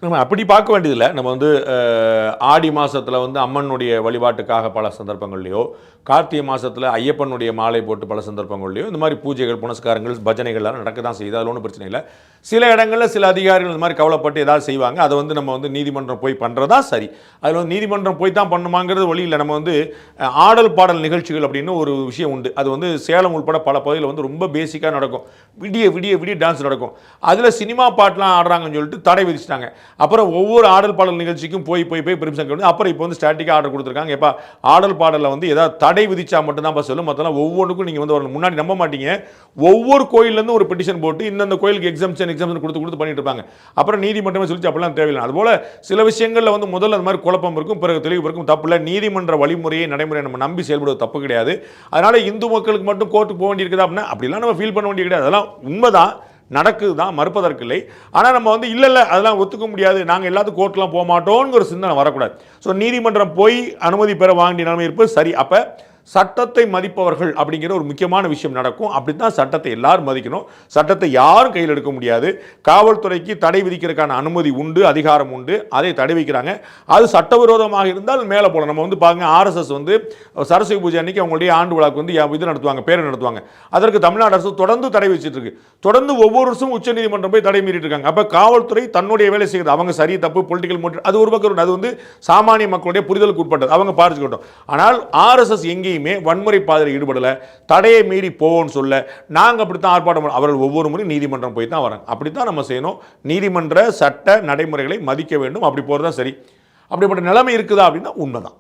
நம்ம அப்படி பார்க்க வேண்டியதில்லை. நம்ம வந்து ஆடி மாதத்தில் வந்து அம்மனுடைய வழிபாட்டுக்காக பல சந்தர்ப்பங்கள்லையோ, கார்த்திகை மாதத்தில் ஐயப்பனுடைய மாலை போட்டு பல சந்தர்ப்பங்கள்லையோ இந்த மாதிரி பூஜைகள், புனஸ்காரங்கள், பஜனைகள்லாம் நடக்க தான் செய்யுது. அதில் ஒன்றும் பிரச்சனை இல்லை. சில இடங்களில் சில அதிகாரிகள் இந்த மாதிரி கவலைப்பட்டு ஏதாவது செய்வாங்க. அதை வந்து நம்ம வந்து நீதிமன்றம் போய் பண்ணுறதா சரி. அதில் வந்து நீதிமன்றம் போய் தான் பண்ணுமாங்கிறது வழி இல்லை. நம்ம வந்து ஆடல் பாடல் நிகழ்ச்சிகள் அப்படின்னு ஒரு விஷயம் உண்டு. அது வந்து சேலம் உட்பட பல பகுதியில் வந்து ரொம்ப பேசிக்காக நடக்கும். விடிய விடிய விடிய டான்ஸ் நடக்கும். அதில் சினிமா பாட்டெலாம் ஆடுறாங்கன்னு சொல்லிட்டு தடை விதிச்சிட்டாங்க. அப்புறம் ஒவ்வொரு ஆடல் பாடல் நிகழ்ச்சிக்கும் போய் பெர்மிஷன் கேட்டு அப்புறம் இப்போ வந்து ஸ்டாட்டிக்காக ஆர்டர் கொடுத்துருக்காங்க. எப்போ ஆடல் பாடலில் வந்து ஏதாவது தடை விதிச்சா மட்டும்தான் சொல்லும். மற்றெல்லாம் ஒவ்வொன்றுக்கும் நீங்கள் வந்து முன்னாடி நம்ப மாட்டீங்க. ஒவ்வொரு கோயிலேருந்து ஒரு பெட்டிஷன் போட்டு இந்தந்த கோயிலுக்கு எக்ஸம்ஷன் கொடுத்து பண்ணிட்டு இருப்பாங்க. அப்புறம் நீதிமன்றமே சொல்லிச்சு அப்படிலாம் தேவையில்லை. அதுபோல சில விஷயங்களில் வந்து முதல்ல அந்த மாதிரி குழப்பம் இருக்கும், பிறகு தெளிவு இருக்கும். தப்பு இல்லை. நீதிமன்ற வழிமுறையை நடைமுறையை நம்ம நம்பி செயல்படுவது தப்பு கிடையாது. அதனால இந்து மக்களுக்கு மட்டும் கோர்ட்டுக்கு போக வேண்டியிருக்குதா அப்படின்னா அப்படிலாம் நம்ம ஃபீல் பண்ண வேண்டிய கிடையாது. அதெல்லாம் உண்மைதான், நடக்குது தான், மறுப்பதற்கு இல்லை. ஆனால் நம்ம வந்து இல்லை அதெல்லாம் ஒத்துக்க முடியாது, நாங்கள் எல்லாத்துக்கும் கோர்ட்லாம் போக மாட்டோங்கிற ஒரு சிந்தனை வரக்கூடாது. ஸோ நீதிமன்றம் போய் அனுமதி பெற வாங்கிய நிலைமை இருப்பது சரி. அப்போ சட்டத்தை மதிப்பவர்கள் அப்படிங்கிற ஒரு முக்கியமான விஷயம் நடக்கும். அப்படி தான் சட்டத்தை எல்லாரும் மதிக்கணும். சட்டத்தை யாரும் கையில் எடுக்க முடியாது. காவல்துறைக்கு தடை விதிக்கிறதுக்கான அனுமதி உண்டு, அதிகாரம் உண்டு. அதை தடை வைக்கிறாங்க. அது சட்டவிரோதமாக இருந்தால் மேலே போகலாம். நம்ம வந்து பாருங்க, ஆர்எஸ்எஸ் வந்து சரஸ்வதி பூஜை அன்னைக்கு அவங்களுடைய ஆண்டு விழாக்கு வந்து இது நடத்துவாங்க, பேரை நடத்துவாங்க. அதற்கு தமிழ்நாடு அரசு தொடர்ந்து தடை வச்சுட்டு இருக்கு. தொடர்ந்து ஒவ்வொரு வருஷம் உச்சநீதிமன்றம் போய் தடை மீறிட்டு இருக்காங்க. அப்போ காவல்துறை தன்னுடைய வேலை செய்யுது. அவங்க சரி தப்பு பொலிட்டிக்கல் மோட்டிவ் அது ஒரு பக்கம், அது வந்து சாமானிய மக்களுடைய புரிதலுக்கு உட்பட்டது, அவங்க பார்த்துக்கிட்டோம். ஆனால் ஆர்எஸ்எஸ் எங்கேயும் வன்முறை பாதையில் ஈடுபடல, தடையை மீறி போவோம்னு சொல்ல நாங்கள் அப்படித்தான் ஆர்ப்பாட்டம். அவர்கள் ஒவ்வொரு முறையும் நீதிமன்றம் போய் தான் வராங்க. அப்படித்தான் நம்ம செய்யணும். நீதிமன்ற சட்ட நடைமுறைகளை மதிக்க வேண்டும். அப்படி போறதா சரி. அப்படிப்பட்ட நிலைமை இருக்குதா அப்படின்னா உண்மைதான்.